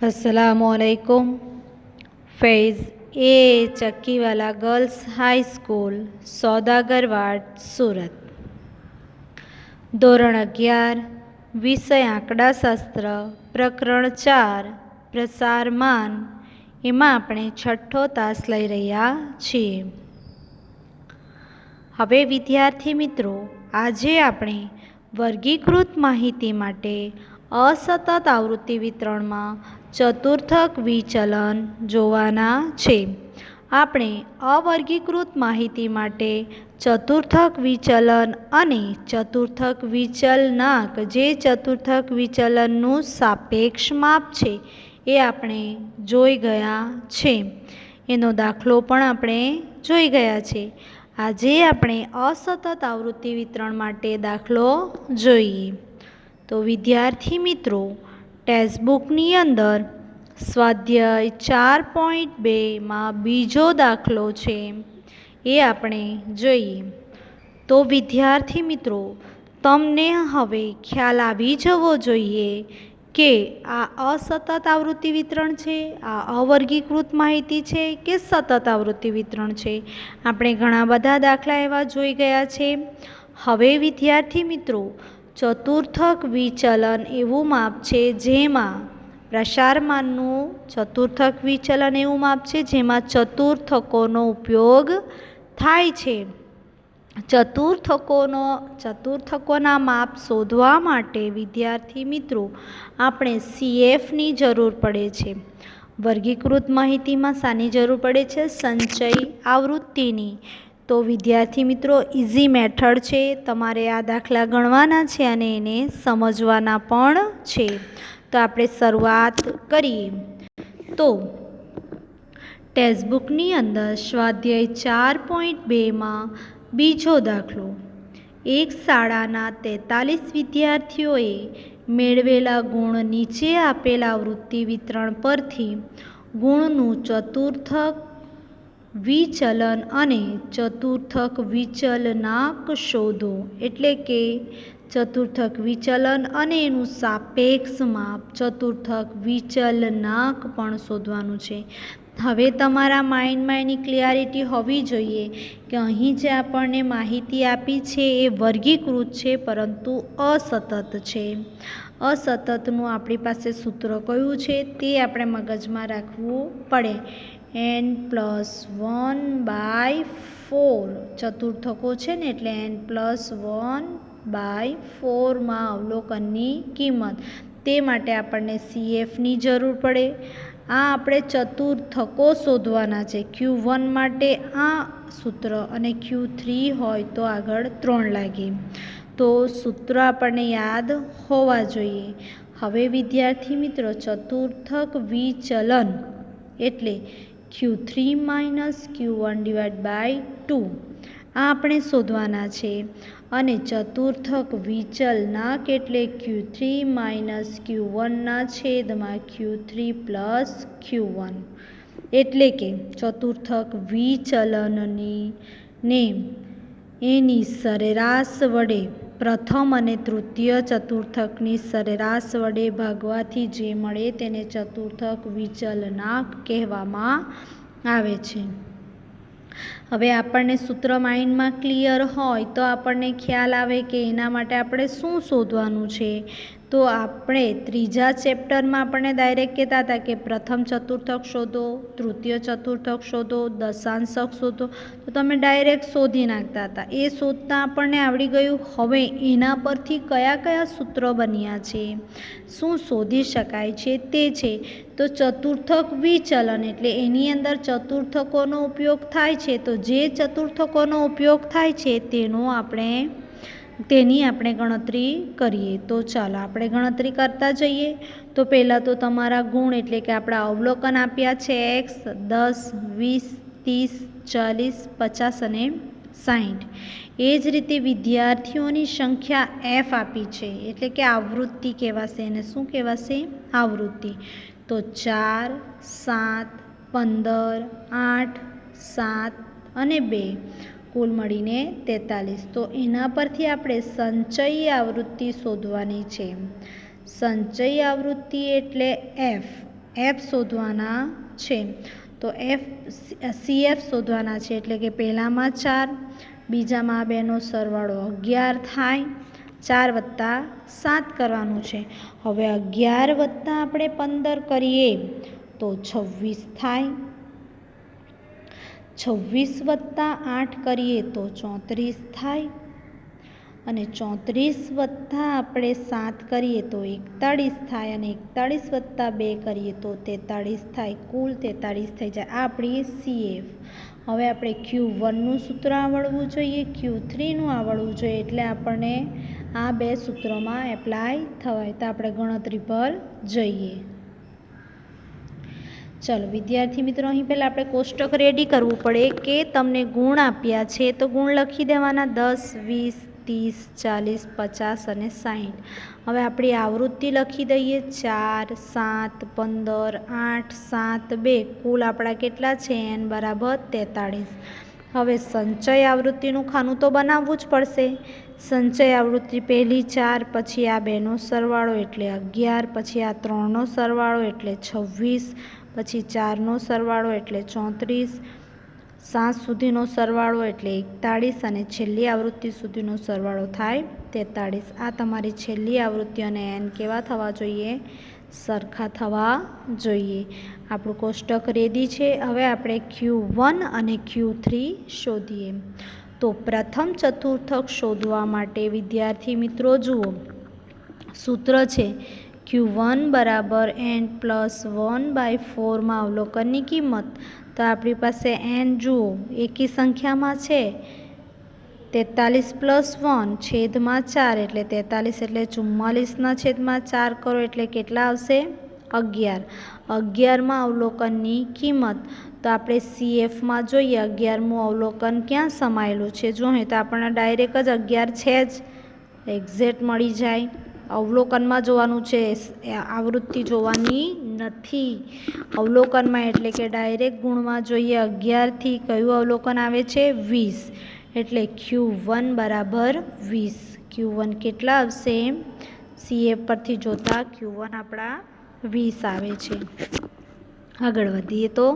अस्सलामुअलैकुम। फैज़ ए चक्कीवाला girls high school सौदागरवाड सूरत। ધોરણ 11 વિષય આંકડાશાસ્ત્ર પ્રકરણ 4 પ્રસારમાન એમાં આપણે છઠ્ઠો તાસ લઈ રહ્યા છીએ। હવે વિદ્યાર્થી મિત્રો, આજે આપણે વર્ગીકૃત માહિતી માટે અસતત આવૃત્તિ વિતરણમાં ચતુર્થક વિચલન જોવાના છે। આપણે અવર્ગીકૃત માહિતી માટે ચતુર્થક વિચલન અને ચતુર્થક વિચલનાંક, જે ચતુર્થક વિચલનનું સાપેક્ષ માપ છે, એ આપણે જોઈ ગયા છે। એનો દાખલો પણ આપણે જોઈ ગયા છે। આજે આપણે અસતત આવૃત્તિ વિતરણ માટે દાખલો જોઈએ। તો વિદ્યાર્થી મિત્રો, ટેક્સ્ટબુકની અંદર સ્વાધ્યાય 4.2માં બીજો દાખલો છે, એ આપણે જોઈએ। તો વિદ્યાર્થી મિત્રો, તમને હવે ખ્યાલ આવી જવો જોઈએ કે આ અસતત આવૃત્તિ વિતરણ છે, આ અવર્ગીકૃત માહિતી છે કે સતત આવૃત્તિ વિતરણ છે। આપણે ઘણા બધા દાખલા એવા જોઈ ગયા છે। હવે વિદ્યાર્થી મિત્રો, ચતુર્થક વિચલન એવું માપ છે જેમાં પ્રસારમાનનું ચતુર્થક વિચલન એવું માપ છે જેમાં ચતુર્થકોનો ઉપયોગ થાય છે। ચતુર્થકોના માપ શોધવા માટે વિદ્યાર્થી મિત્રો આપણે CFની જરૂર પડે છે। વર્ગીકૃત માહિતીમાં શાની જરૂર પડે છે? સંચય આવૃત્તિની। તો વિદ્યાર્થી મિત્રો, ઇઝી મેથડ છે, તમારે આ દાખલા ગણવાના છે અને એને સમજવાના પણ છે। તો આપણે શરૂઆત કરીએ। તો ટેક્સ્ટબુકની અંદર સ્વાધ્યાય 4.2માં બીજો દાખલો, એક શાળાના 43 વિદ્યાર્થીઓએ મેળવેલા ગુણ નીચે આપેલા આવૃત્તિ વિતરણ પરથી ગુણનું ચતુર્થક વિચલન અને ચતુર્થક વિચલનાંક શોધો। એટલે કે ચતુર્થક વિચલન અને એનું સાપેક્ષ માપ ચતુર્થક વિચલનાંક પણ શોધવાનું છે। હવે તમારા માઇન્ડમાં એની ક્લિયરિટી હોવી જોઈએ કે અહીં જે આપણને માહિતી આપી છે એ વર્ગીકૃત છે પરંતુ અસતત છે। અસતતનું આપણી પાસે સૂત્ર કયું છે તે આપણે મગજમાં રાખવું પડે। n+1/4 ચતુર્થકો છે ને, એટલે n+1/4માં અવલોકનની કિંમત, તે માટે આપણને CFની જરૂર પડે। આ આપણે ચતુર્થકો શોધવાના છે। Q1 માટે આ સૂત્ર અને Q3 હોય તો આગળ 3 લાગે। તો સૂત્ર આપણને યાદ હોવા જોઈએ। હવે વિદ્યાર્થી મિત્રો, ચતુર્થક વિચલન એટલે Q3 - Q1/2 આ આપણે શોધવાના છે। અને ચતુર્થક વિચલનાંક એટલે Q3 - Q1/Q3 + Q1। એટલે કે ચતુર્થક વિચલનને એની સરેરાશ વડે, પ્રથમ અને તૃતીય ચતુર્થકની સરેરાશ વડે ભાગવાથી જે મળે તેને ચતુર્થક વિચલનાંક કહેવામાં આવે છે। હવે આપણને સૂત્ર માઇન્ડમાં ક્લિયર હોય તો આપણને ખ્યાલ આવે કે એના માટે આપણે શું શોધવાનું છે। તો આપણે ત્રીજા ચેપ્ટરમાં આપણને ડાયરેક્ટ કહેતા હતા કે પ્રથમ ચતુર્થક શોધો, તૃતીય ચતુર્થક શોધો, દશાંશક શોધો, તો તમે ડાયરેક્ટ શોધી નાખતા હતા। એ શોધતા આપણને આવડી ગયું। હવે એના પરથી કયા કયા સૂત્રો બન્યા છે, શું શોધી શકાય છે તે છે। તો ચતુર્થક વિચલન એટલે એની અંદર ચતુર્થકોનો ઉપયોગ થાય છે। તો જે ચતુર્થકોનો ઉપયોગ થાય છે તેની આપણે ગણતરી કરીએ। તો ચાલો આપણે ગણતરી કરતા જઈએ। તો પહેલાં તો તમારા ગુણ એટલે કે આપણા અવલોકન આપ્યા છે x, 10, 20, 30, 40, 50 અને 60। એ જ રીતે વિદ્યાર્થીઓની સંખ્યા f આપી છે, એટલે કે આવૃત્તિ કહેવાશે। એને શું કહેવાશે? આવૃત્તિ। તો 4, 7, 15, 8, 7 અને 2 કુલ મળીને 43। તો એના પરથી આપણે સંચય આવૃત્તિ શોધવાની છે। સંચય આવૃત્તિ એટલે f, એફ શોધવાના છે. તો CF શોધવાના છે એટલે કે પહેલામાં 4, બીજામાં આ બેનો સરવાળો 11 થાય. 4 વત્તા 7 કરવાનું છે. હવે 11 વત્તા આપણે 15 કરીએ તો 26 થાય. 26 વત્તા 8 કરીએ તો 34 થાય. અને 34 વત્તા આપણે 7 કરીએ તો 41 થાય. અને 41 વત્તા 2 કરીએ તો 43 થાય. કુલ 43 થઈ જાય. આ આપણી CF. હવે આપણે Q1નું સૂત્ર આવડવું જોઈએ, Q3નું આવડવું જોઈએ, એટલે આપણને આ બે સૂત્રોમાં એપ્લાય થવાય. તો આપણે ગણતરી પર જઈએ. ચલો વિદ્યાર્થી મિત્રો, અહીં પહેલાં આપણે કોષ્ટક રેડી કરવું પડે કે તમને ગુણ આપ્યા છે તો ગુણ લખી દેવાના 10, 20, 30, 40, 50 અને 60. હવે આપણી આવૃત્તિ લખી દઈએ 4, 7, 15, 8, 7, 2. કુલ આપણા કેટલા છે? n બરાબર 43. હવે સંચય આવૃત્તિનું ખાનું તો બનાવવું જ પડશે. સંચય આવૃત્તિ પહેલી 4, પછી આ બેનો સરવાળો એટલે 11, પછી આ 3નો સરવાળો એટલે 26, પછી 4નો સરવાળો એટલે 34, 7 સુધીનો સરવાળો એટલે 41 અને છેલ્લી આવૃત્તિ સુધીનો સરવાળો થાય 43. આ તમારી છેલ્લી આવૃત્તિ અને n કેવા થવા જોઈએ? સરખા થવા જોઈએ. આપણું કોષ્ટક રેડી છે. હવે આપણે Q1 અને Q3 શોધીએ. તો પ્રથમ ચતુર્થક શોધવા માટે વિદ્યાર્થી મિત્રો જુઓ, સૂત્ર છે Q1 બરાબર n+1/4 માં અવલોકનની કિંમત. તો આપણી પાસે n જુઓ એકી સંખ્યામાં છે 43 + 1 છેદમાં 4 એટલે 43 એટલે 44ના છેદમાં 4 કરો એટલે કેટલા આવશે? 11. 11માં અવલોકનની કિંમત. તો આપણે CFમાં જોઈએ 11મું અવલોકન ક્યાં સમાયેલું છે? જોઈએ તો આપણને ડાયરેક્ટ જ 11 છે જ, એક્ઝેક્ટ મળી જાય. અવલોકનમાં જોવાનું છે, આવૃત્તિ જોવાની નથી. અવલોકનમાં એટલે કે ડાયરેક્ટ ગુણમાં જોઈએ 11થી કયું અવલોકન આવે છે? 20. એટલે Q1 બરાબર 20. Q1 કેટલા આવશે? CF પરથી જોતા Q1 આપણા 20 આવે છે. આગળ વધીએ તો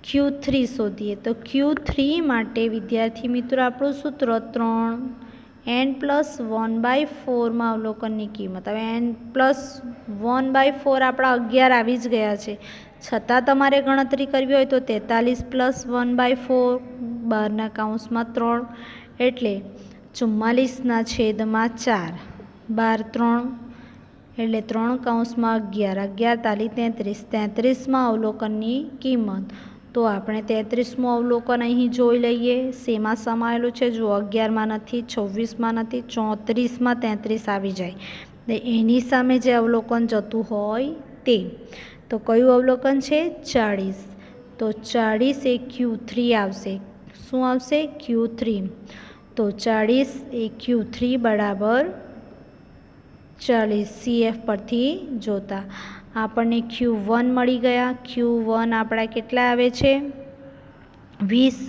Q3 શોધીએ. તો Q3 માટે વિદ્યાર્થી મિત્રો આપણું સૂત્ર 3n+1/4 માં અવલોકનની કિંમત. હવે n+1/4 આપણા 11 આવી જ ગયા છે, છતાં તમારે ગણતરી કરવી હોય તો 43 + 1/4 12ના કૌંસમાં 3 એટલે 44ના છેદમાં 4, 12 3 એટલે 3 કૌંસમાં 11, 11 તાલી 33, 33માં અવલોકનની કિંમત. તો આપણે 33મું અવલોકન અહીં જોઈ લઈએ. શેમાં સમાયેલું છે? જો 11માં નથી, 26માં નથી, 34માં 33 આવી જાય. એની સામે જે અવલોકન જતું હોય તે. તો કયું અવલોકન છે? 40. તો 40 એ Q3 આવશે. શું આવશે? Q3. તો 40 એ Q3 બરાબર 40 CF પરથી જોતા આપણને Q1 મળી ગયા. Q1 આપણા કેટલા આવે છે? 20.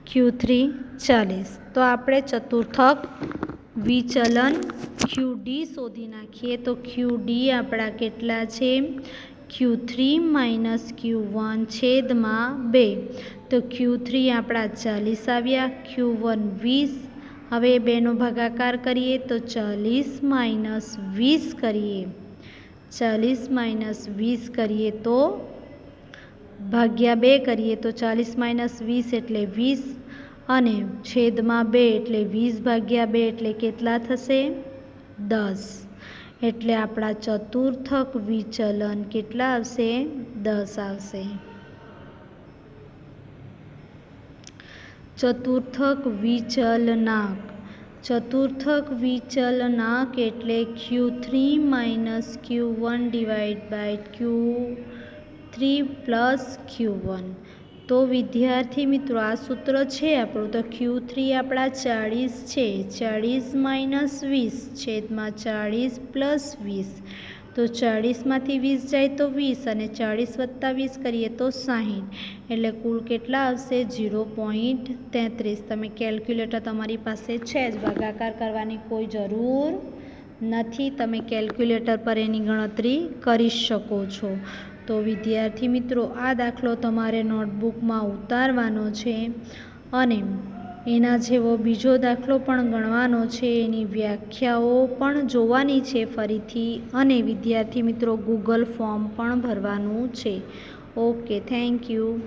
Q3 40. તો આપણે ચતુર્થક વિચલન QD શોધી નાખીએ. તો QD આપણા કેટલા છે? Q3 - Q1 છેદમાં 2. તો Q3 આપણા 40 આવ્યા, Q1 20. હવે બેનો ભાગાકાર કરીએ તો 40 - 20 કરીએ. 40 - 20 કરીએ તો ભાગ્યા 2 કરીએ તો 40 - 20 એટલે 20 અને છેદમાં 2 એટલે 20/2 એટલે કેટલા થશે? 10. એટલે આપણા ચતુર્થક વિચલન કેટલા આવશે? 10 આવશે. ચતુર્થક વિચલનાંક. ચતુર્થક વિચલનાંક એટલે Q3 - Q1 / Q3 + Q1. તો વિદ્યાર્થી મિત્રો આ સૂત્ર છે આપણું. તો Q3 આપણા 40 છે, 40 - 20 છેદમાં 40 + 20. તો 40માંથી 20 જાય તો 20 અને 40 + 20 કરીએ તો 60. એટલે કુલ કેટલા આવશે? 0.33. તમે કેલ્ક્યુલેટર તમારી પાસે છે જ, ભાગાકાર કરવાની કોઈ જરૂર નથી, તમે કેલ્ક્યુલેટર પર એની ગણતરી કરી શકો છો. તો વિદ્યાર્થી મિત્રો, આ દાખલો તમારે નોટબુકમાં ઉતારવાનો છે અને એના જેવો બીજો દાખલો પણ ગણવાનો છે. એની વ્યાખ્યાઓ પણ જોવાની છે ફરીથી, અને વિદ્યાર્થી મિત્રો ગૂગલ ફોર્મ પણ ભરવાનું છે. Okay, thank you.